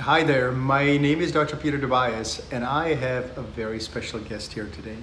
Hi there, my name is Dr. Peter Dobias, and I have a very special guest here today.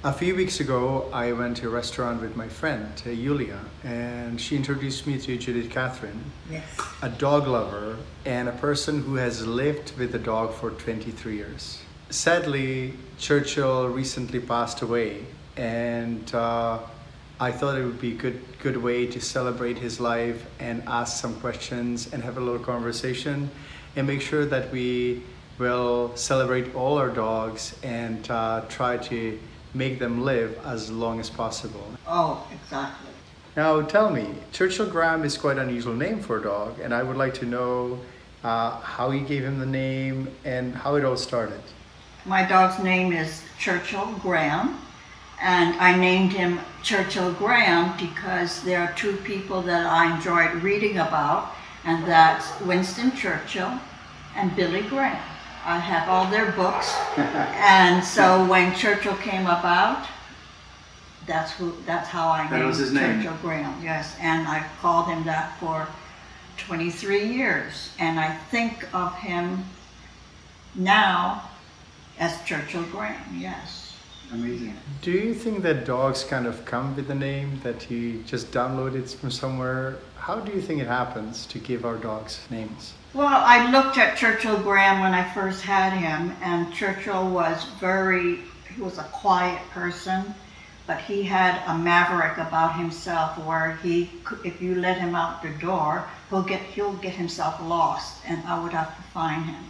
A few weeks ago, I went to a restaurant with my friend, Yulia, and she introduced me to Judith Catherine, Yes. a dog lover and a person who has lived with a dog for 23 years. Sadly, Churchill recently passed away, and I thought it would be a good way to celebrate his life and ask some questions and have a little conversation and make sure that we will celebrate all our dogs and try to make them live as long as possible. Oh, exactly. Now tell me, Churchill Graham is quite an unusual name for a dog, and I would like to know how you gave him the name and how it all started. My dog's name is Churchill Graham, and I named him Churchill Graham because there are two people that I enjoyed reading about, and that's Winston Churchill and Billy Graham. I have all their books, and so when Churchill came about, that's how I named was his name. Churchill Graham. Yes, and I've called him that for 23 years, and I think of him now as Churchill Graham. Yes. Amazing. Do you think that dogs kind of come with the name, that you just download it from somewhere? How do you think it happens to give our dogs names? Well, I looked at Churchill Graham when I first had him, and Churchill was he was a quiet person, but he had a maverick about himself where if you let him out the door, he'll get himself lost, and I would have to find him.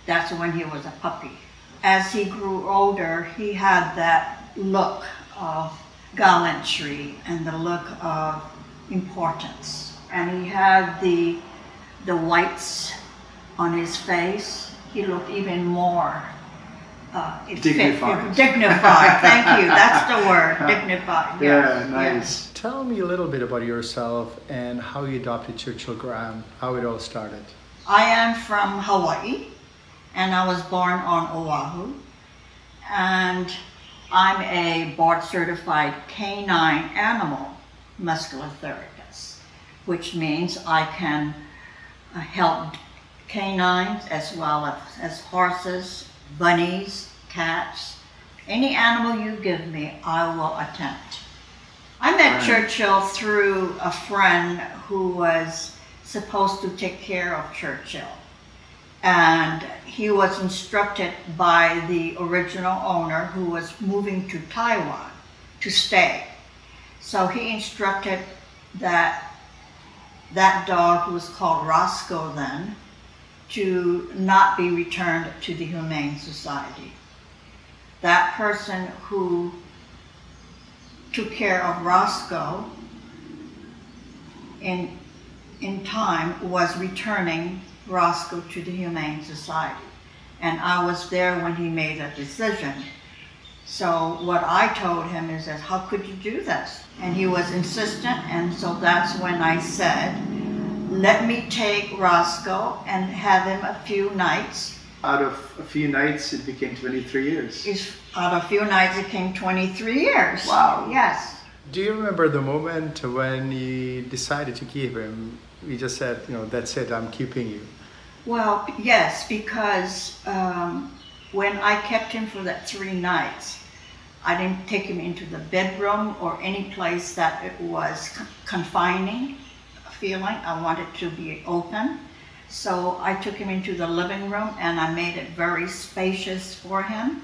That's when he was a puppy. As he grew older, he had that look of gallantry and the look of importance. And he had the whites on his face. He looked even more dignified. Dignified, thank you. That's the word, dignified. Yes. Yeah, nice. Yes. Tell me a little bit about yourself and how you adopted Churchill Graham, how it all started. I am from Hawaii, and I was born on Oahu, and I'm a board-certified canine animal muscular therapist, which means I can help canines as well as horses, bunnies, cats, any animal you give me, I will attempt. I met Churchill through a friend who was supposed to take care of Churchill. And he was instructed by the original owner who was moving to Taiwan to stay. So he instructed that dog, who was called Roscoe then, to not be returned to the Humane Society. That person who took care of Roscoe in time was returning Roscoe to the Humane Society, and I was there when he made that decision. So what I told him is that, how could you do this? And he was insistent, and so that's when I said, let me take Roscoe and have him a few nights. Out of a few nights, it became 23 years. Out of a few nights, it came 23 years. Wow. Yes. Do you remember the moment when you decided to keep him? You just said, that's it, I'm keeping you. Well, yes, because when I kept him for that 3 nights, I didn't take him into the bedroom or any place that it was confining feeling. I wanted to be open. So I took him into the living room and I made it very spacious for him.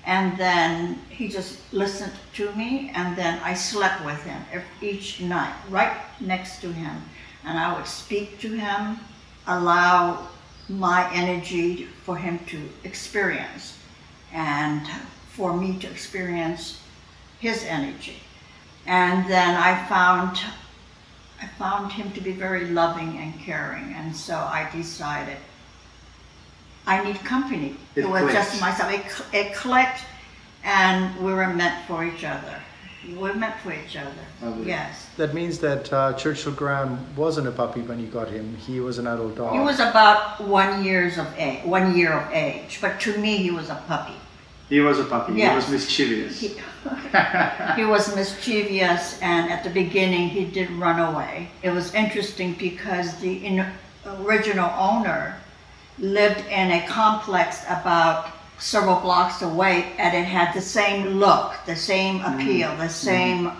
And then he just listened to me, and then I slept with him each night, right next to him. And I would speak to him, allow my energy for him to experience, and for me to experience his energy. And then I found him to be very loving and caring, and so I decided I need company. It was just myself. It clicked, and we were meant for each other. We're meant for each other. Yes. That means that Churchill Graham wasn't a puppy when you got him. He was an adult dog. He was about 1 year of age, but to me he was a puppy. He was a puppy. Yes. He was mischievous. He was mischievous, and at the beginning he did run away. It was interesting because the original owner lived in a complex about several blocks away, and it had the same look, the same appeal, the same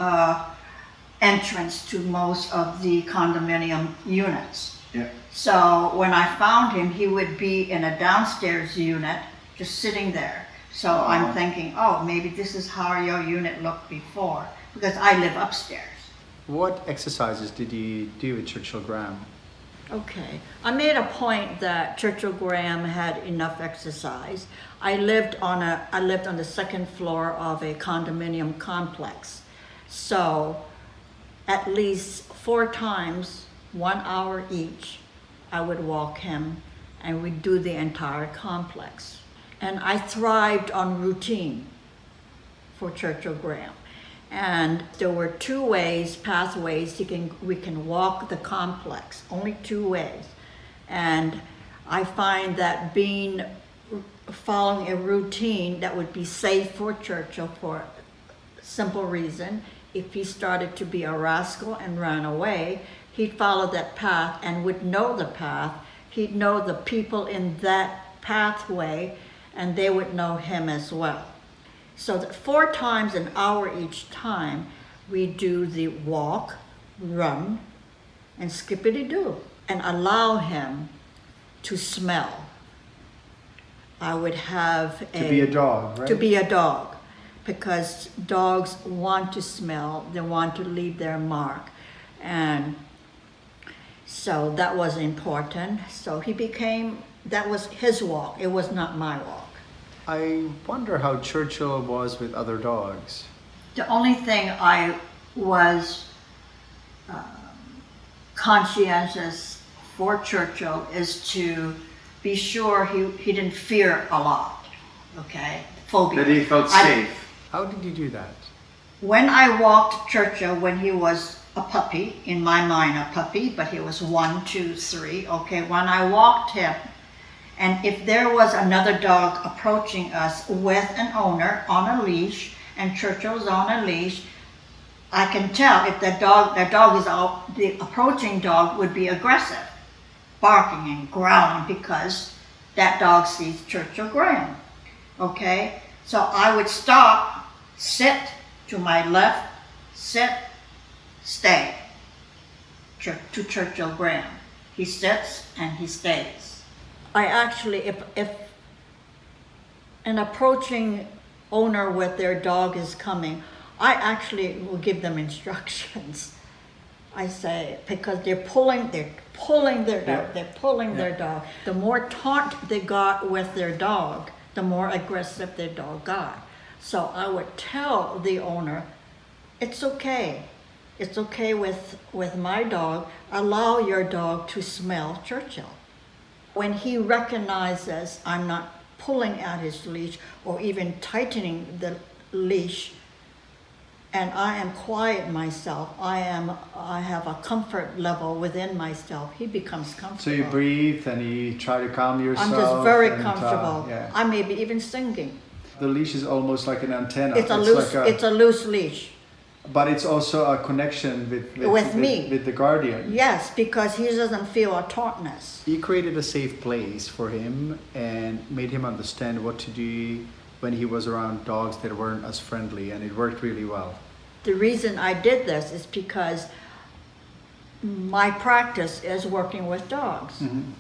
entrance to most of the condominium units. Yeah. So when I found him, he would be in a downstairs unit, just sitting there. So I'm thinking, oh, maybe this is how your unit looked before, because I live upstairs. What exercises did you do with Churchill Graham? Okay, I made a point that Churchill Graham had enough exercise. I lived on the second floor of a condominium complex, so at least 4 times, 1 hour each, I would walk him, and we'd do the entire complex. And I thrived on routine for Churchill Graham. And there were 2 pathways we can walk the complex, only 2 ways. And I find that following a routine that would be safe for Churchill for a simple reason. If he started to be a rascal and ran away, he'd follow that path and would know the path. He'd know the people in that pathway, and they would know him as well. So that 4 times an hour each time, we do the walk, run, and skippity-doo, and allow him to smell. I would have To be a dog, right? To be a dog, because dogs want to smell, they want to leave their mark. And so that was important. So that was his walk, it was not my walk. I wonder how Churchill was with other dogs. The only thing I was conscientious for Churchill is to be sure he didn't fear a lot, okay? Phobia. That he felt safe. How did you do that? When I walked Churchill when he was a puppy, in my mind a puppy, but he was 1, 2, 3, okay? When I walked him, and if there was another dog approaching us with an owner on a leash, and Churchill's on a leash, I can tell if the approaching dog would be aggressive, barking and growling, because that dog sees Churchill Graham, okay? So I would stop, sit to my left, sit, stay, to Churchill Graham. He sits and he stays. I actually, if an approaching owner with their dog is coming, I actually will give them instructions. I say, because they're pulling their dog. The more taunt they got with their dog, the more aggressive their dog got. So I would tell the owner, it's okay. It's okay with my dog. Allow your dog to smell Churchill. When he recognizes I'm not pulling at his leash or even tightening the leash, and I am quiet myself, I have a comfort level within myself, he becomes comfortable. So you breathe and you try to calm yourself. I'm just very comfortable. Yeah. I may be even singing. The leash is almost like an antenna. It's a loose leash. But it's also a connection with me. With the guardian. Yes, because he doesn't feel a tautness. You created a safe place for him and made him understand what to do when he was around dogs that weren't as friendly, and it worked really well. The reason I did this is because my practice is working with dogs. Mm-hmm.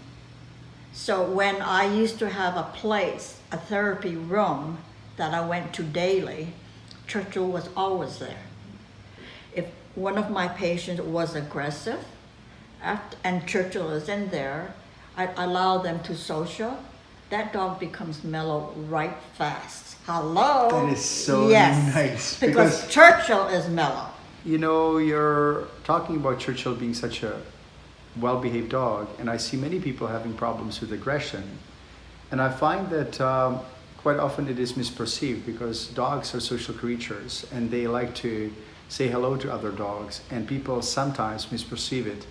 So when I used to have a place, a therapy room that I went to daily, Churchill was always there. If one of my patients was aggressive, and Churchill is in there, I allow them to social, that dog becomes mellow right fast. Hello? That is so yes, nice. because Churchill is mellow. You know, you're talking about Churchill being such a well-behaved dog, and I see many people having problems with aggression. And I find that quite often it is misperceived, because dogs are social creatures and they like to say hello to other dogs, and people sometimes misperceive it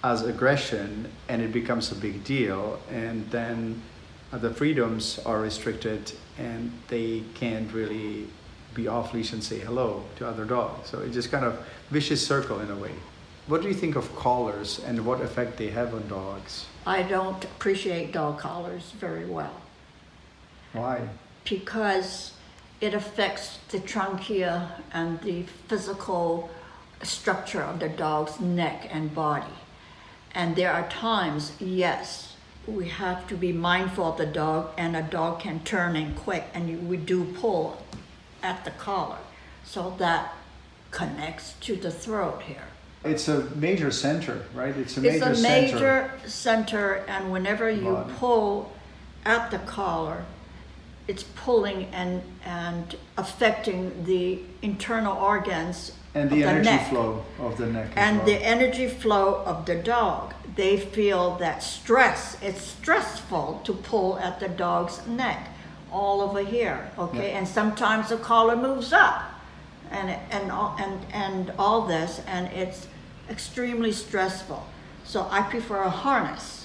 as aggression, and it becomes a big deal, and then the freedoms are restricted and they can't really be off leash and say hello to other dogs. So it's just kind of vicious circle in a way. What do you think of collars and what effect they have on dogs? I don't appreciate dog collars very well Why? because it affects the trachea and the physical structure of the dog's neck and body. And there are times, yes, we have to be mindful of the dog, and a dog can turn in quick, and we do pull at the collar. So that connects to the throat here. It's a major center, right? It's a It's major a center. major center, and whenever you Body. pull at the collar, it's pulling and affecting the internal organs And of the energy neck. flow of the neck as And well. the energy flow of the dog. They feel that stress. It's stressful to pull at the dog's neck, all over here, okay? Yeah. And sometimes the collar moves up, and all this, and it's extremely stressful. So I prefer a harness.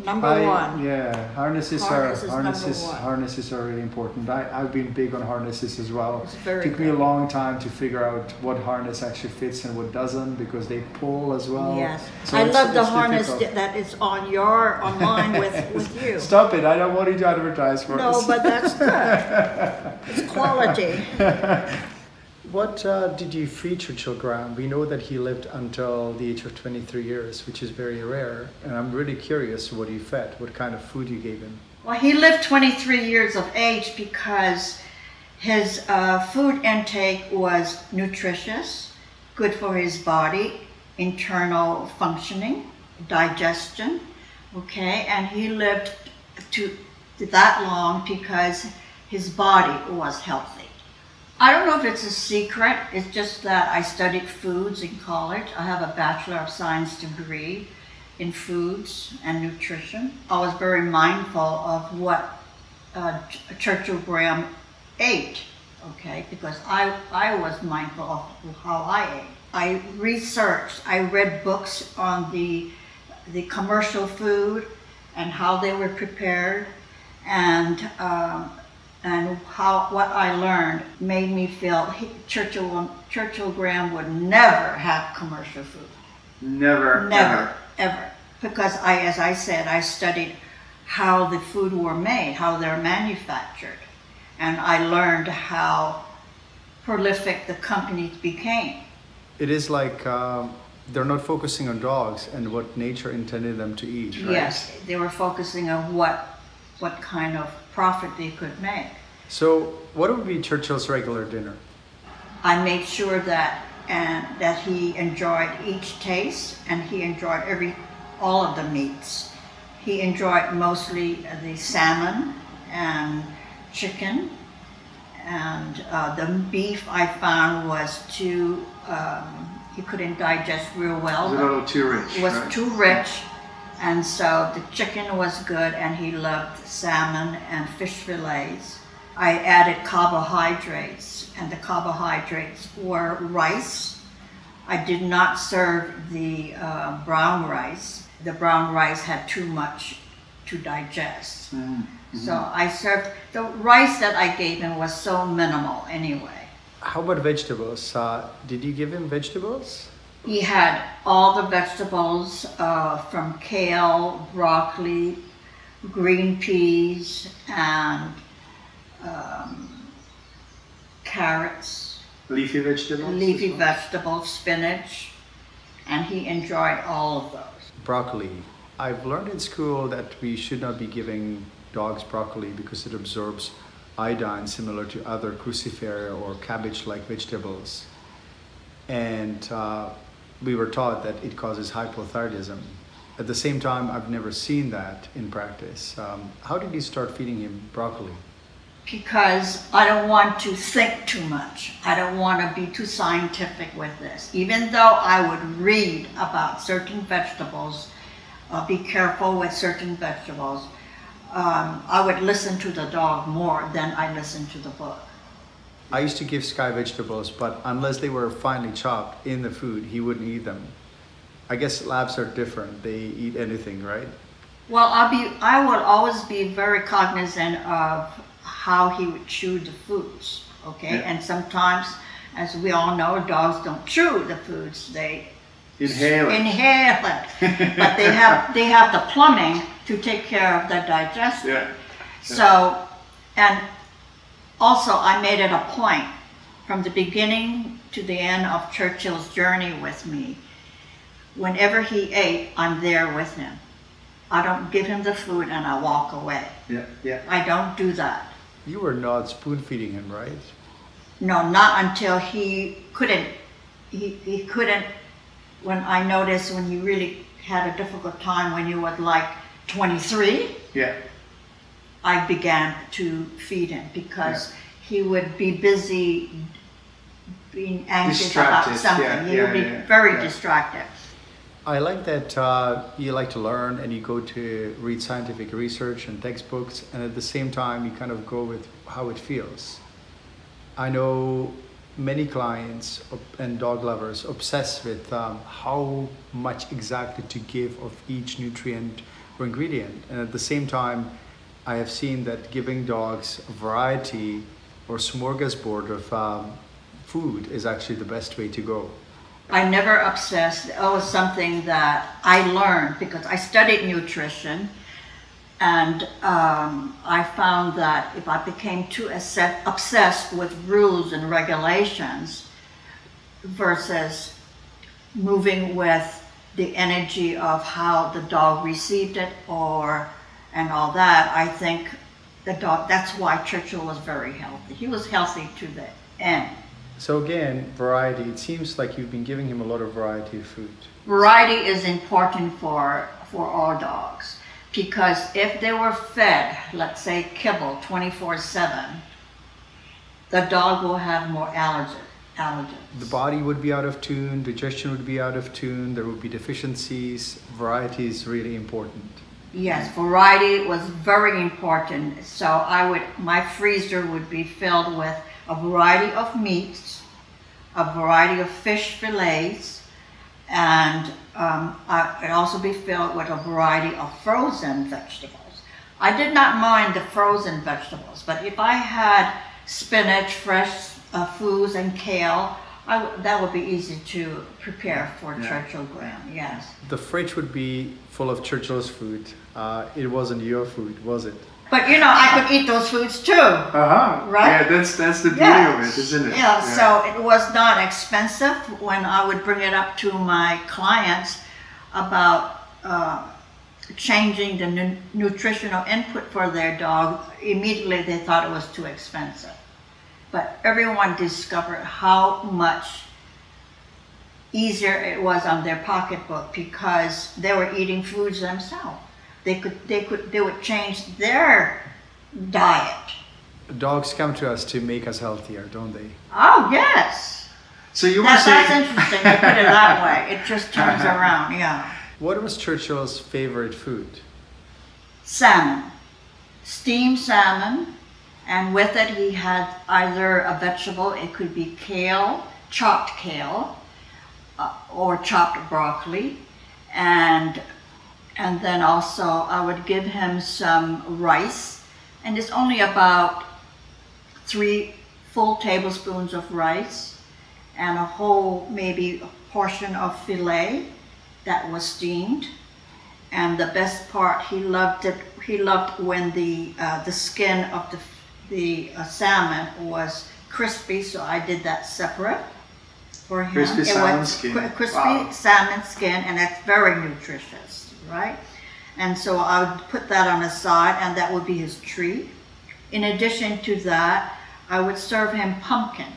Number one. Yeah, harnesses Harness is number one. harnesses are really important. I've been big on harnesses as well. It's very Took me a good. long time to figure out what harness actually fits and what doesn't because they pull as well. Yes, So I it's- love the it's harness difficult. that is on mine with you. Stop it! I don't want you to advertise for No, us. but that's good. It's quality. What did you feed Churchill Graham? We know that he lived until the age of 23 years, which is very rare. And I'm really curious what you fed, what kind of food you gave him. Well, he lived 23 years of age because his food intake was nutritious, good for his body, internal functioning, digestion, okay? And he lived to that long because his body was healthy. I don't know if it's a secret, it's just that I studied foods in college. I have a Bachelor of Science degree in foods and nutrition. I was very mindful of what Churchill Graham ate, okay, because I was mindful of how I ate. I researched, I read books on the commercial food and how they were prepared, and how what I learned made me feel Churchill Graham would never have commercial food. Never. Never, ever. Because as I said, I studied how the food were made, how they're manufactured. And I learned how prolific the companies became. It is like they're not focusing on dogs and what nature intended them to eat, right? Yes, they were focusing on what kind of profit they could make. So what would be Churchill's regular dinner? I made sure that he enjoyed each taste, and he enjoyed all of the meats. He enjoyed mostly the salmon and chicken, and the beef I found was too, he couldn't digest real well. It's a little too rich. It was right? too rich, and so the chicken was good, and he loved salmon and fish fillets. I added carbohydrates, and the carbohydrates were rice. I did not serve the brown rice. The brown rice had too much to digest. Mm-hmm. So I served, the rice that I gave him was so minimal anyway. How about vegetables? Did you give him vegetables? He had all the vegetables from kale, broccoli, green peas, and carrots, Leafy vegetables? leafy vegetables, spinach, and he enjoyed all of those. Broccoli. I've learned in school that we should not be giving dogs broccoli because it absorbs iodine similar to other cruciferous or cabbage-like vegetables. And we were taught that it causes hypothyroidism. At the same time, I've never seen that in practice. How did you start feeding him broccoli? Because I don't want to think too much. I don't want to be too scientific with this. Even though I would read about certain vegetables, be careful with certain vegetables, I would listen to the dog more than I listened to the book. I used to give Sky vegetables, but unless they were finely chopped in the food, he wouldn't eat them. I guess labs are different. They eat anything, right? Well, I would always be very cognizant of how he would chew the foods, okay? Yeah. And sometimes, as we all know, dogs don't chew the foods. They Inhale it. Inhale it. But they have the plumbing to take care of the digestion. Yeah. So, and also I made it a point from the beginning to the end of Churchill's journey with me. Whenever he ate, I'm there with him. I don't give him the food and I walk away. Yeah, yeah. I don't do that. You were not spoon feeding him, right? No, not until he couldn't. He couldn't. When I noticed when he really had a difficult time when he was like 23, Yeah. I began to feed him because he would be busy being anxious about Distracted. something. He would be very distracted. I like that you like to learn and you go to read scientific research and textbooks, and at the same time you kind of go with how it feels. I know many clients and dog lovers obsess with how much exactly to give of each nutrient or ingredient, and at the same time I have seen that giving dogs a variety or smorgasbord of food is actually the best way to go. I never obsessed. It was something that I learned because I studied nutrition, and I found that if I became too obsessed with rules and regulations versus moving with the energy of how the dog received it and all that, I think the dog, that's why Churchill was very healthy. He was healthy to the end. So again, variety. It seems like you've been giving him a lot of variety of food. Variety is important for all dogs, because if they were fed, let's say kibble 24/7, the dog will have more allergens. The body would be out of tune, digestion would be out of tune, there would be deficiencies. Variety is really important. Yes, variety was very important. So my freezer would be filled with a variety of meats, a variety of fish fillets, and I'd also be filled with a variety of frozen vegetables. I did not mind the frozen vegetables, but if I had spinach, fresh foods, and kale, that would be easy to prepare for Churchill Graham, yes. The fridge would be full of Churchill's food. It wasn't your food, was it? But you know, I could eat those foods too. Uh-huh. Right? Yeah, that's the beauty of it, isn't it? Yeah, so it was not expensive. When I would bring it up to my clients about changing the nutritional input for their dog, immediately they thought it was too expensive. But everyone discovered how much easier it was on their pocketbook because they were eating foods themselves. They would change their diet. Dogs come to us to make us healthier, don't they? Oh yes. So you were That's saying... interesting to put it that way. It just turns around, yeah. What was Churchill's favorite food? Salmon, steamed salmon, and with it he had either a vegetable. It could be kale, chopped kale, or chopped broccoli, and then also I would give him some rice, and it's only about 3 full tablespoons of rice and a whole maybe a portion of filet that was steamed. And the best part, he loved when the skin of the salmon was crispy, so I did that separate for him. Crispy salmon skin. Crispy salmon skin, and it's very nutritious, right? And so I would put that on the side, and that would be his treat. In addition to that, I would serve him pumpkin,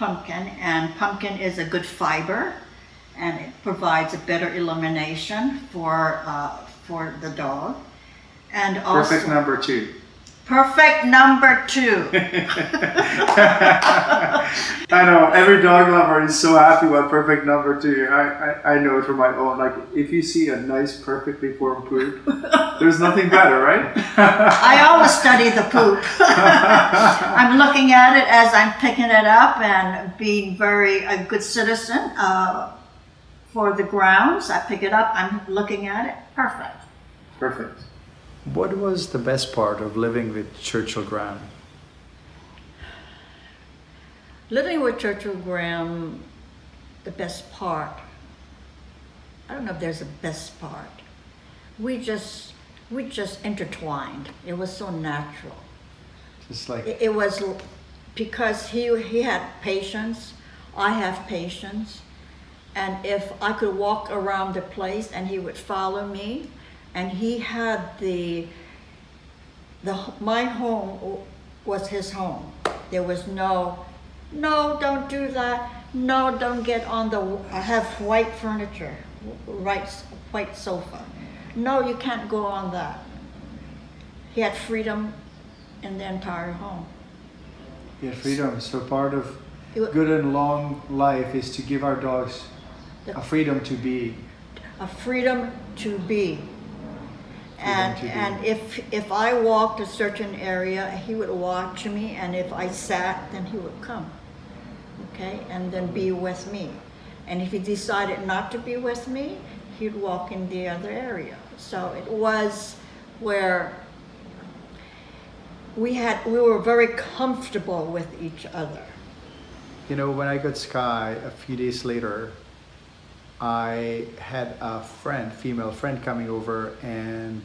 and pumpkin is a good fiber, and it provides a better elimination for the dog. And also Perfect number 2. Perfect number 2. I know, every dog lover is so happy with perfect number 2. I know it from my own. Like, if you see a nice, perfectly formed poop, there's nothing better, right? I always study the poop. I'm looking at it as I'm picking it up and being a good citizen for the grounds. I pick it up, I'm looking at it, perfect. Perfect. What was the best part of living with Churchill Graham? Living with Churchill Graham, the best part I don't know if there's a best part. We just intertwined. It was so natural. Just like It was because he had patience, I have patience, and if I could walk around the place and he would follow me, and he had my home was his home. There was no, don't do that. No, don't get on I have white furniture, white sofa. No, you can't go on that. He had freedom in the entire home. yeah, freedom. So part of It- good and long life is to give our dogs a freedom to be. A freedom to be. Freedom to be. And if I walked a certain area, he would watch me, and if I sat, then he would come. Okay, and then be with me. And if he decided not to be with me, he'd walk in the other area. So it was where we were very comfortable with each other. You know, when I got Sky a few days later, I had a female friend coming over, and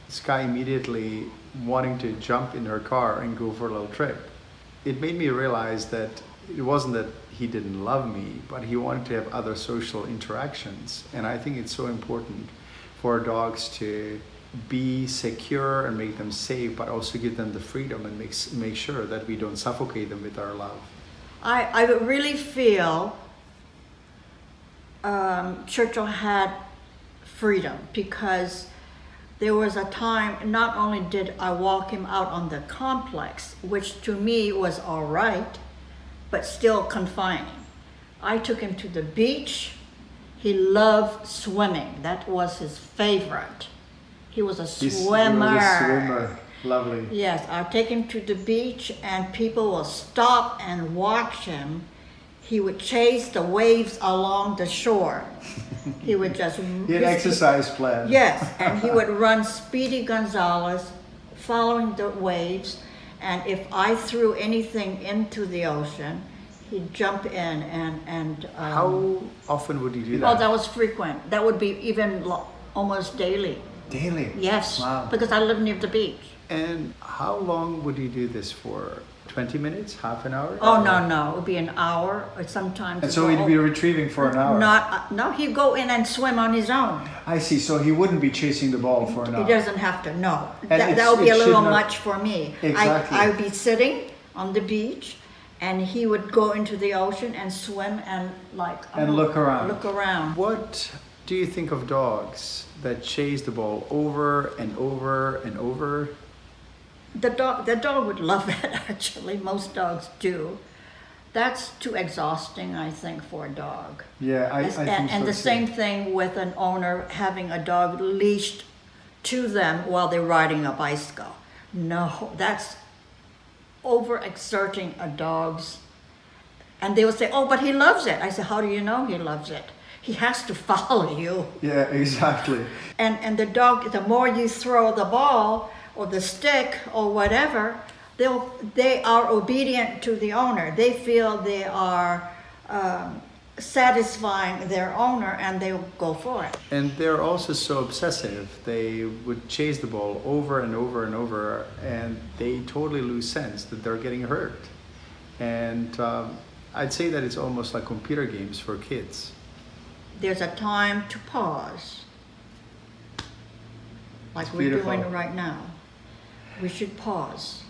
Sky immediately wanting to jump in her car and go for a little trip. It made me realize that it wasn't that he didn't love me, but he wanted to have other social interactions. And I think it's so important for our dogs to be secure and make them safe, but also give them the freedom and make sure that we don't suffocate them with our love. I really feel Churchill had freedom, because there was a time, not only did I walk him out on the complex, which to me was all right, but still confining. I took him to the beach. He loved swimming. That was his favorite. He was a swimmer. He was a swimmer. Lovely. Yes, I'll take him to the beach and people will stop and watch him. He would chase the waves along the shore. He would just... He had an exercise plan. Yes, and he would run Speedy Gonzales following the waves, and if I threw anything into the ocean, he'd jump in and How often would you do that? Oh, that was frequent. That would be even almost daily. Daily? Yes, Wow. because I live near the beach. And how long would you do this for? 20 minutes? Half an hour? Oh, no, it would be an hour, or sometimes... And so he'd be retrieving for an hour? No, he'd go in and swim on his own. I see. So he wouldn't be chasing the ball for an hour? He doesn't have to, no. And That would be a it little should not- much for me. Exactly. I would be sitting on the beach, and he would go into the ocean and swim and look around. Look around. What do you think of dogs that chase the ball over and over and over? The dog would love it, actually. Most dogs do. That's too exhausting, I think, for a dog. Yeah, I think so. And the too. same thing with an owner having a dog leashed to them while they're riding a bicycle. No, that's overexerting a dog's. And they would say, oh, but he loves it. I said, how do you know he loves it? He has to follow you. Yeah, exactly. And the dog, the more you throw the ball or the stick or whatever, they are obedient to the owner. They feel they are satisfying their owner, and they will go for it. And they're also so obsessive. They would chase the ball over and over and over, and they totally lose sense that they're getting hurt. And I'd say that it's almost like computer games for kids. There's a time to pause, like It's we're beautiful. doing right now. We should pause.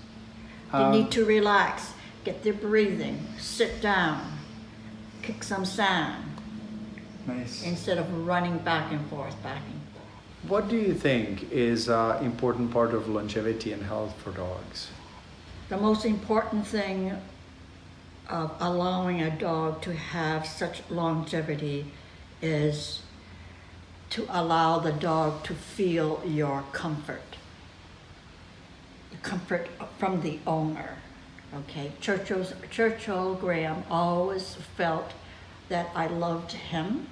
They Um, need to relax, get their breathing, sit down, kick some sand, Nice. instead of running back and forth, back and forth. What do you think is an important part of longevity and health for dogs? The most important thing of allowing a dog to have such longevity is to allow the dog to feel your comfort. The comfort from the owner. Okay, Churchill Graham always felt that I loved him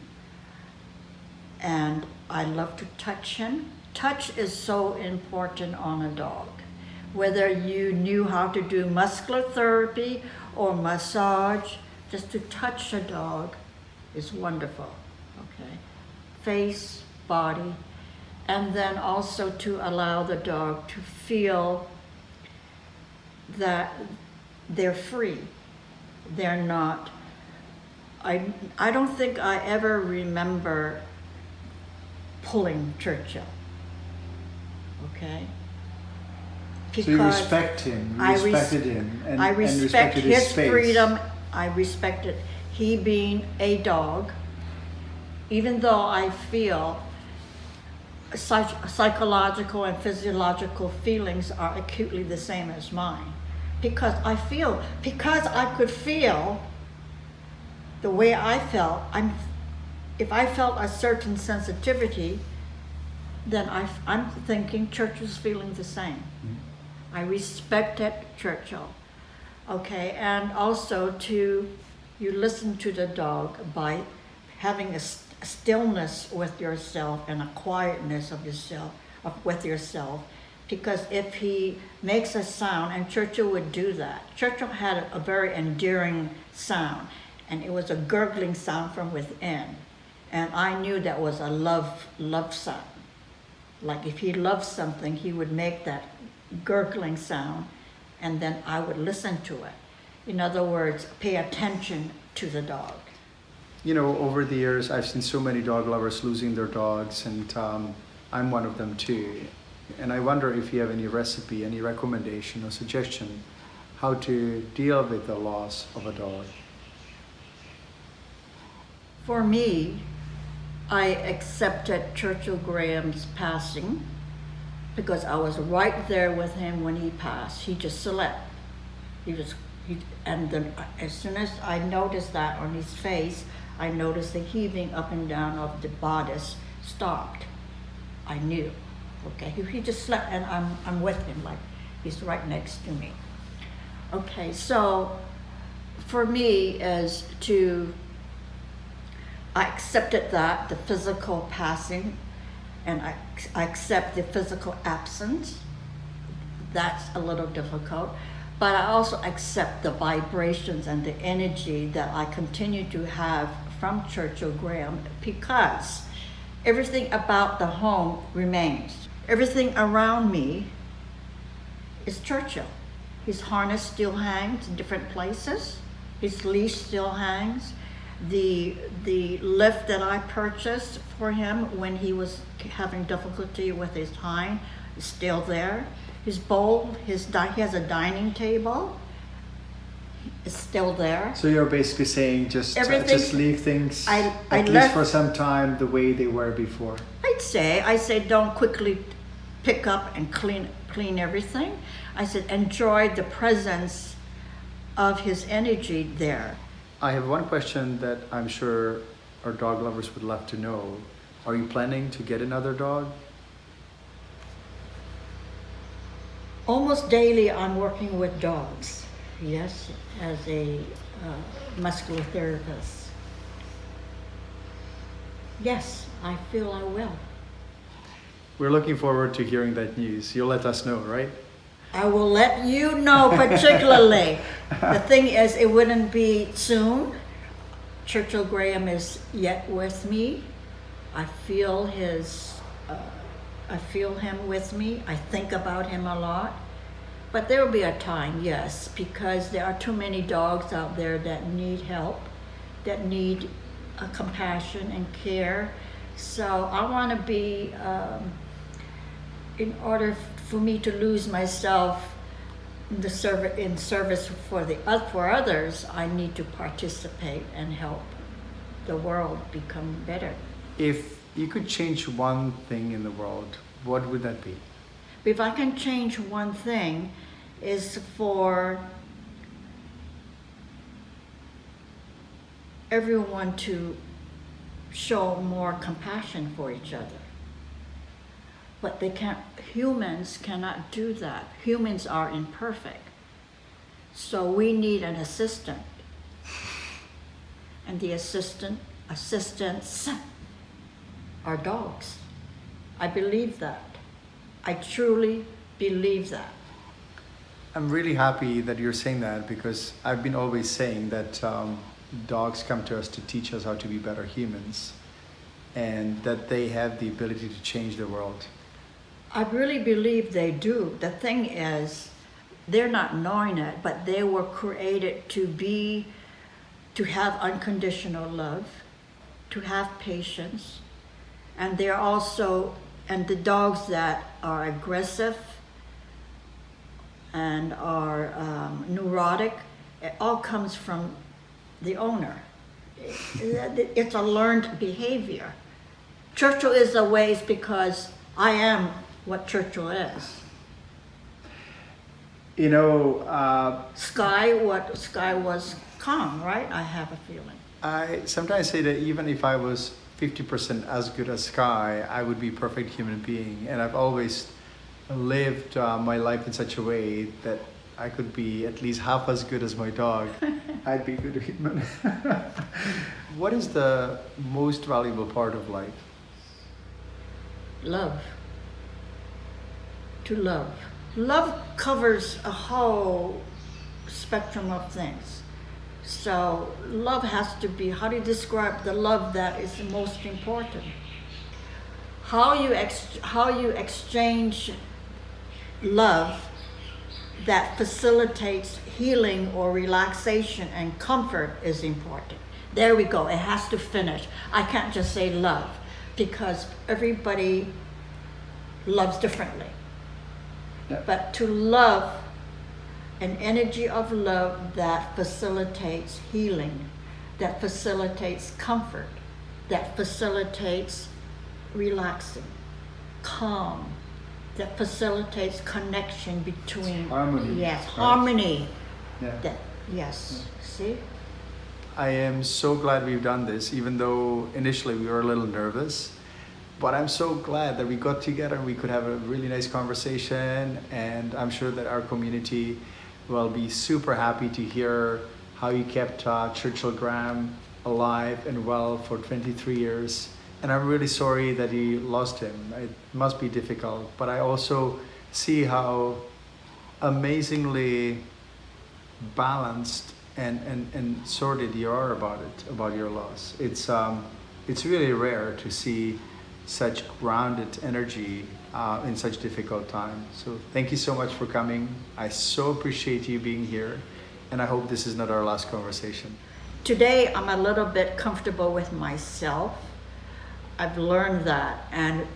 and I love to touch him. Touch is so important on a dog. Whether you knew how to do muscular therapy or massage, just to touch a dog is wonderful, okay? face, body, and then also to allow the dog to feel that they're free. They're not, I don't think I ever remember pulling Churchill, okay? So you respect him, you respected him, and I and respect respected his space. freedom. I respected he being a dog, even though I feel psychological and physiological feelings are acutely the same as mine. Because I could feel the way I felt. If I felt a certain sensitivity, then I'm thinking Churchill's feeling the same. Mm-hmm. I respected Churchill. Okay, and also you listen to the dog by having a stillness with yourself and a quietness of yourself, with yourself. Because if he makes a sound, and Churchill would do that, Churchill had a very endearing sound, and it was a gurgling sound from within. And I knew that was a love sound. Like if he loved something, he would make that gurgling sound, and then I would listen to it. In other words, pay attention to the dog. You know, over the years, I've seen so many dog lovers losing their dogs, and I'm one of them too. And I wonder if you have any recipe, any recommendation or suggestion how to deal with the loss of a dog. For me, I accepted Churchill Graham's passing because I was right there with him when he passed. He just slept. And then as soon as I noticed that on his face, I noticed the heaving up and down of the bodice stopped. I knew. Okay, he just slept, and I'm with him, like he's right next to me. Okay, so for me I accepted that, the physical passing, and I accept the physical absence. That's a little difficult, but I also accept the vibrations and the energy that I continue to have from Churchill Graham, because everything about the home remains. Everything around me is Churchill. His harness still hangs in different places. His leash still hangs. The lift that I purchased for him when he was having difficulty with his hind is still there. His bowl, he has a dining table. It's still there. So you're basically saying just leave things I at least left for some time the way they were before. I say don't quickly pick up and clean everything. I said enjoy the presence of his energy there. I have one question that I'm sure our dog lovers would love to know. Are you planning to get another dog? Almost daily I'm working with dogs, yes, as a muscular therapist. Yes, I feel I will. We're looking forward to hearing that news. You'll let us know, right? I will let you know particularly. The thing is, it wouldn't be soon. Churchill Graham is yet with me. I feel him with me. I think about him a lot. But there will be a time, yes, because there are too many dogs out there that need help, that need compassion and care. So I want to be, in order for me to lose myself in service for others, I need to participate and help the world become better. If you could change one thing in the world, what would that be? If I can change one thing, is for everyone to show more compassion for each other. But humans cannot do that. Humans are imperfect. So we need an assistant. And the assistants are dogs. I believe that. I truly believe that. I'm really happy that you're saying that, because I've been always saying that dogs come to us to teach us how to be better humans. and that they have the ability to change the world. I really believe they do. The thing is, they're not knowing it, but they were created to have unconditional love, to have patience, and they're also, and the dogs that are aggressive and are neurotic, it all comes from the owner. It's a learned behavior. Churchill is a ways because I am what Churchill is. You know, Sky was calm, right? I have a feeling. I sometimes say that even if I was 50% as good as Sky, I would be a perfect human being. And I've always lived my life in such a way that I could be at least half as good as my dog. I'd be a good human. What is the most valuable part of life? Love. To love. Love covers a whole spectrum of things. So love has to be, how do you describe the love that is the most important? How you exchange love that facilitates healing or relaxation and comfort is important. There we go, it has to finish. I can't just say love because everybody loves differently. Yeah. But to love, an energy of love that facilitates healing, that facilitates comfort, that facilitates relaxing, calm, that facilitates connection between Harmony. Yes, Right. harmony. Yeah. That, yes. See? I am so glad we've done this, even though initially we were a little nervous. But I'm so glad that we got together and we could have a really nice conversation. And I'm sure that our community will be super happy to hear how you kept Churchill Graham alive and well for 23 years. And I'm really sorry that you lost him. It must be difficult. But I also see how amazingly balanced and sorted you are about it, about your loss. It's really rare to see such grounded energy in such difficult time. So thank you so much for coming. I so appreciate you being here, and I hope this is not our last conversation. Today I'm a little bit comfortable with myself. I've learned that, and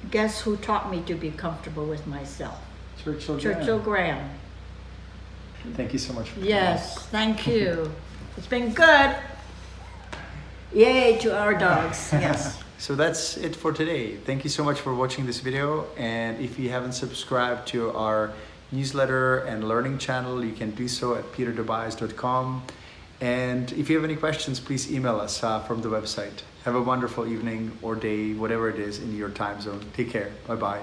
guess who taught me to be comfortable with myself? Churchill Churchill Graham. Thank you so much for coming. Yes, thank you. It's been good. Yay to our dogs, yes. So that's it for today. Thank you so much for watching this video. And if you haven't subscribed to our newsletter and learning channel, you can do so at peterdobias.com. And if you have any questions, please email us from the website. Have a wonderful evening or day, whatever it is in your time zone. Take care. Bye-bye.